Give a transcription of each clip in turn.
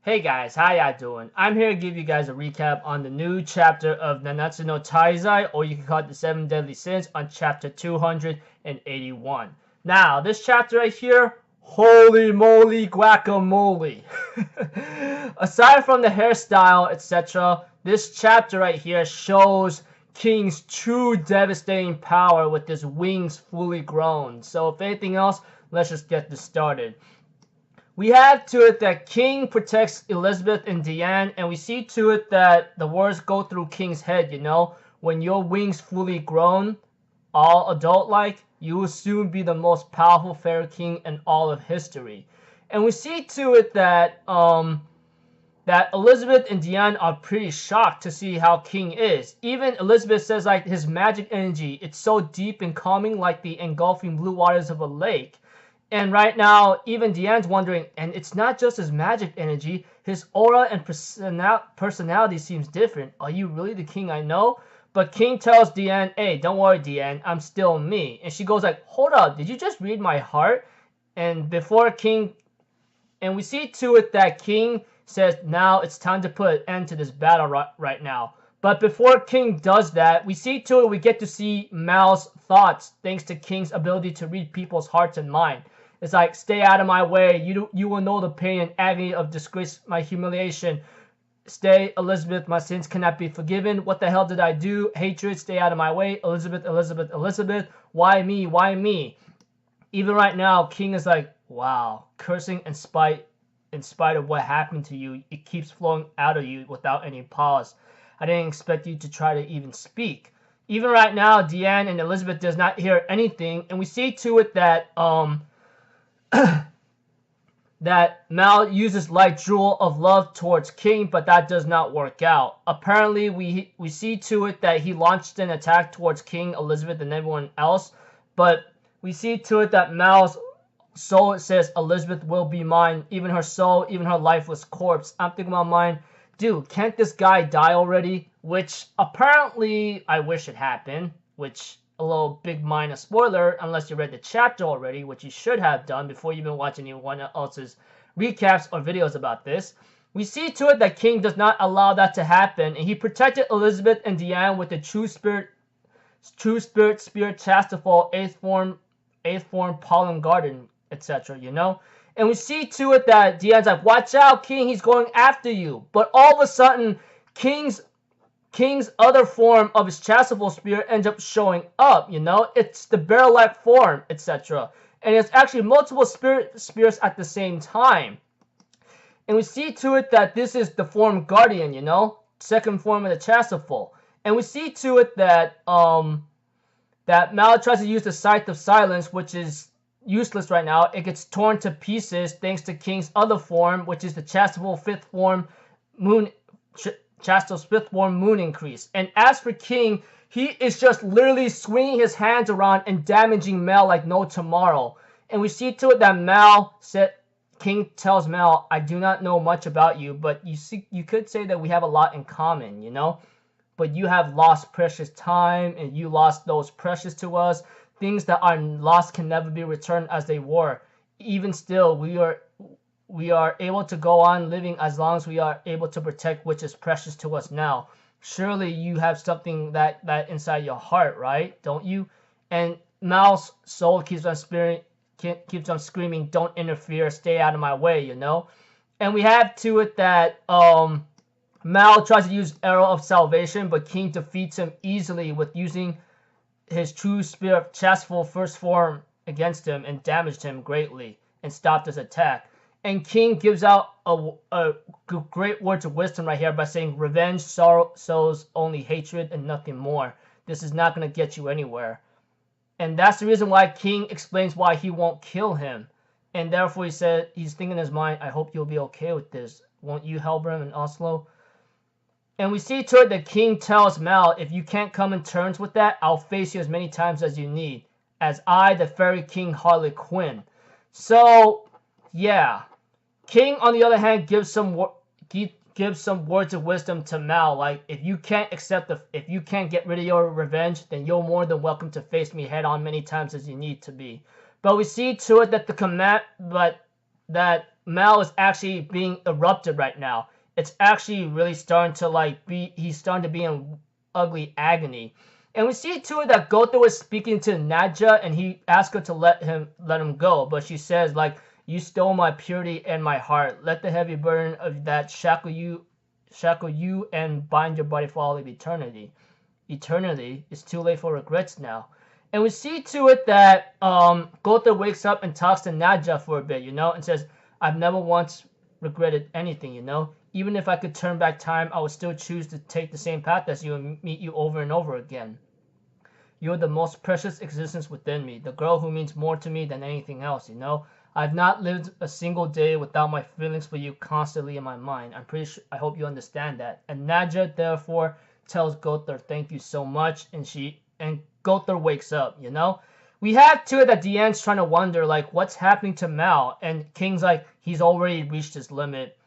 Hey guys, how y'all doing? I'm here to give you guys a recap on the new chapter of Nanatsu no Taizai, or you can call it the 7 Deadly Sins, on chapter 281. Now, this chapter right here, holy moly guacamole. Aside from the hairstyle, etc., this chapter right here shows King's true devastating power with his wings fully grown. So if anything else, let's just get this started. We have to it that King protects Elizabeth and Diane, and we see to it that the words go through King's head, when your wings fully grown, all adult-like, you will soon be the most powerful fairy king in all of history. And we see to it that that Elizabeth and Diane are pretty shocked to see how King is. Even Elizabeth says like his magic energy, it's so deep and calming like the engulfing blue waters of a lake. And right now, even Diane's wondering, and it's not just his magic energy, his aura and personality seems different. Are you really the king I know? But King tells Diane, hey, don't worry, Diane, I'm still me. And she goes like, hold up, did you just read my heart? And before King, and we see to it that King says, now it's time to put an end to this battle right now. But before King does that, we see to it we get to see Mal's thoughts, thanks to King's ability to read people's hearts and mind. It's like, stay out of my way. You will know the pain and agony of disgrace, my humiliation. Stay, Elizabeth, my sins cannot be forgiven. What the hell did I do? Hatred, stay out of my way. Elizabeth, Elizabeth, Elizabeth. Why me? Why me? Even right now, King is like, wow, cursing in spite of what happened to you. It keeps flowing out of you without any pause. I didn't expect you to try to even speak. Even right now, Diane and Elizabeth does not hear anything, and we see to it that that Mal uses light jewel of love towards King, but that does not work out. Apparently, we see to it that he launched an attack towards King, Elizabeth, and everyone else, but we see to it that Mal's soul says Elizabeth will be mine, even her soul, even her lifeless corpse. I'm thinking about mine, dude, can't this guy die already? Which apparently I wish it happened, which a little big minor spoiler unless you read the chapter already, which you should have done before you even watch anyone else's recaps or videos about this. We see to it that King does not allow that to happen, and he protected Elizabeth and Diane with the true spirit Chastafol, eighth form pollen garden, etc. And we see to it that Diane's like, watch out, King, he's going after you. But all of a sudden, King's other form of his Chastafol spirit ends up showing up, It's the bear-like form, etc. And it's actually multiple spirits at the same time. And we see to it that this is the form Guardian, Second form of the Chastafol. And we see to it that that Mal tries to use the Scythe of Silence, which is useless right now. It gets torn to pieces thanks to King's other form, which is the Chastafol fifth form Chasto's fifth form moon increase. And as for King, he is just literally swinging his hands around and damaging Mal like no tomorrow. And we see to it that King tells Mal, I do not know much about you, but you could say that we have a lot in common, But you have lost precious time, and you lost those precious to us. Things that are lost can never be returned as they were. Even still, we are able to go on living as long as we are able to protect which is precious to us now. Surely you have something that inside your heart, right? Don't you? And Mal's soul keeps on screaming, don't interfere, stay out of my way, And we have to it that Mal tries to use Arrow of Salvation, but King defeats him easily with using his true spirit Chastafol first form against him and damaged him greatly and stopped his attack. And King gives out a great words of wisdom right here by saying, revenge sows only hatred and nothing more. This is not going to get you anywhere. And that's the reason why King explains why he won't kill him. And therefore he said, he's thinking in his mind, I hope you'll be okay with this. Won't you, Helbram and Oslo? And we see to it that King tells Mal, if you can't come in terms with that, I'll face you as many times as you need. As I, the Fairy King Harley Quinn. So, yeah. King, on the other hand, gives some words of wisdom to Mal, like, if you can't get rid of your revenge, then you're more than welcome to face me head on many times as you need to be. But we see to it that Mao is actually being erupted right now. It's actually really starting to like be. He's starting to be in ugly agony. And we see too that Gotha was speaking to Nadja, and he asked her to let him go, but she says like, "You stole my purity and my heart. Let the heavy burden of that shackle you, and bind your body for all of eternity. Eternity is too late for regrets now." And we see to it that Gotha wakes up and talks to Nadja for a bit, and says, "I've never once regretted anything. Even if I could turn back time, I would still choose to take the same path as you and meet you over and over again. You're the most precious existence within me, the girl who means more to me than anything else. I've not lived a single day without my feelings for you constantly in my mind. I hope you understand that." And Nadja therefore tells Gotha, "Thank you so much," and Gotha wakes up. We have to it that Diane's trying to wonder like what's happening to Mao, and King's like he's already reached his limit.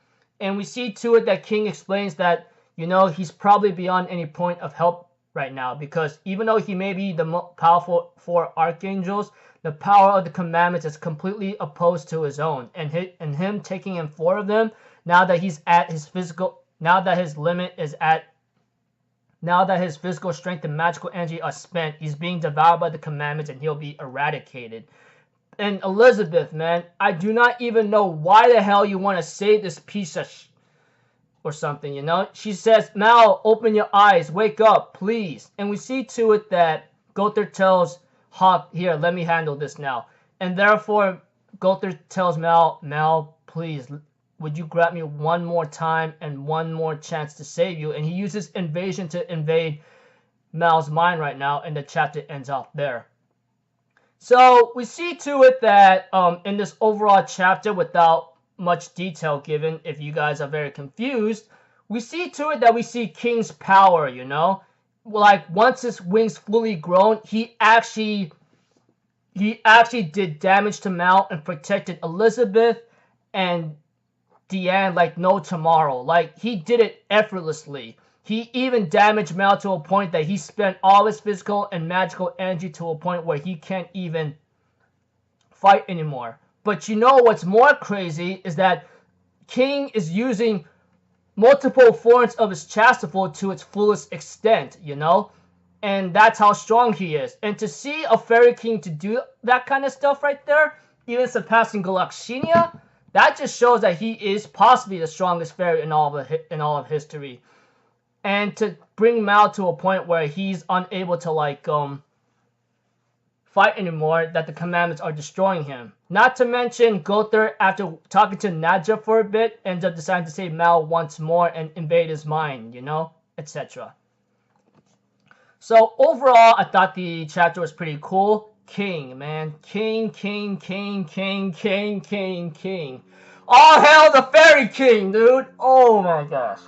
And we see to it that King explains that he's probably beyond any point of help right now, because even though he may be the most powerful 4 archangels, the power of the commandments is completely opposed to his own, and him taking in 4 of them now that he's at his physical, now that his physical strength and magical energy are spent, he's being devoured by the commandments and he'll be eradicated. And Elizabeth, man, I do not even know why the hell you want to save this piece of or something, She says, "Mao, open your eyes, wake up, please." And we see to it that Gotha tells Hawk, "Here, let me handle this now." And therefore, Gotha tells Mao, "Please, would you grant me one more time and one more chance to save you?" And he uses invasion to invade Mao's mind right now, and the chapter ends off there. So we see to it that in this overall chapter, without much detail given, if you guys are very confused, we see to it that we see King's power, like once his wings fully grown, he actually did damage to Mao and protected Elizabeth and Diane like no tomorrow. Like he did it effortlessly. He even damaged Mao to a point that he spent all his physical and magical energy to a point where he can't even fight anymore. But what's more crazy is that King is using multiple forms of his chastity to its fullest extent, and that's how strong he is. And to see a fairy king to do that kind of stuff right there, even surpassing Galaxenia, that just shows that he is possibly the strongest fairy in all of history. And to bring Mao to a point where he's unable to fight anymore, that the commandments are destroying him. Not to mention Gotha, after talking to Nadja for a bit, ends up deciding to save Mao once more and invade his mind, etc. So overall, I thought the chapter was pretty cool. King, man. King. All hail the fairy king, dude. Oh my gosh.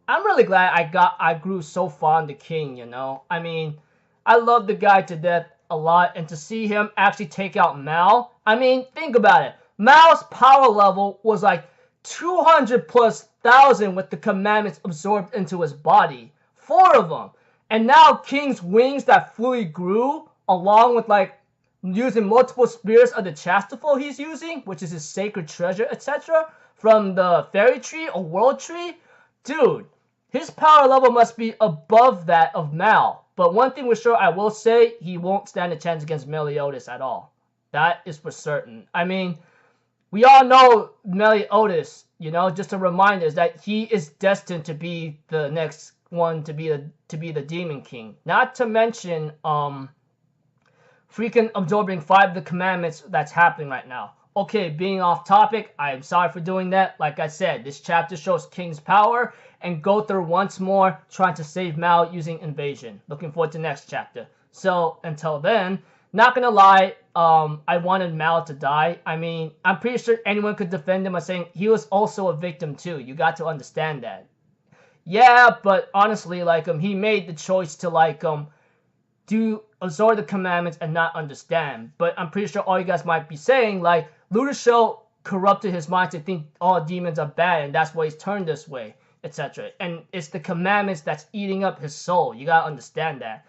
I'm really glad I grew so fond of King, I mean, I love the guy to death a lot, and to see him actually take out Mao, I mean, think about it. Mao's power level was like 200,000+ with the commandments absorbed into his body. 4 of them. And now King's wings that fully grew, along with like using multiple spears of the chastity he's using, which is his sacred treasure, etc., from the fairy tree or world tree, dude, his power level must be above that of Mao. But one thing for sure I will say, he won't stand a chance against Meliodas at all. That is for certain. I mean, we all know Meliodas, just a reminder, is that he is destined to be the next one to be the Demon King. Not to mention freaking absorbing 5 of the commandments that's happening right now. Okay, being off topic, I am sorry for doing that. Like I said, this chapter shows King's power, and Gotha once more trying to save Mao using invasion. Looking forward to next chapter. So, until then, not gonna lie, I wanted Mao to die. I mean, I'm pretty sure anyone could defend him by saying he was also a victim too. You got to understand that. Yeah, but honestly, he made the choice to, absorb the commandments and not understand. But I'm pretty sure all you guys might be saying, Ludoshel corrupted his mind to think all demons are bad, and that's why he's turned this way, etc. And it's the commandments that's eating up his soul. You gotta understand that.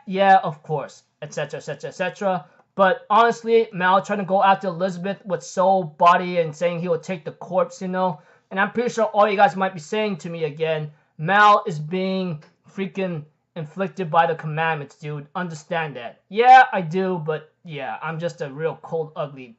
Yeah, of course, etc., etc., etc. But honestly, Mal trying to go after Elizabeth with soul body and saying he will take the corpse, you know. And I'm pretty sure all you guys might be saying to me again, Mal is being freaking inflicted by the commandments, dude. Understand that. Yeah, I do, but yeah, I'm just a real cold, ugly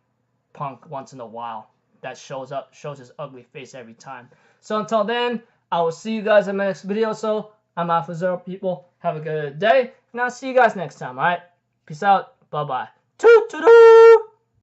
punk once in a while that shows his ugly face every time. So until then, I will see you guys in my next video. So I'm Alpha Zero, people. Have a good day, and I'll see you guys next time, alright? Peace out. Bye-bye. Toot-toot-toot!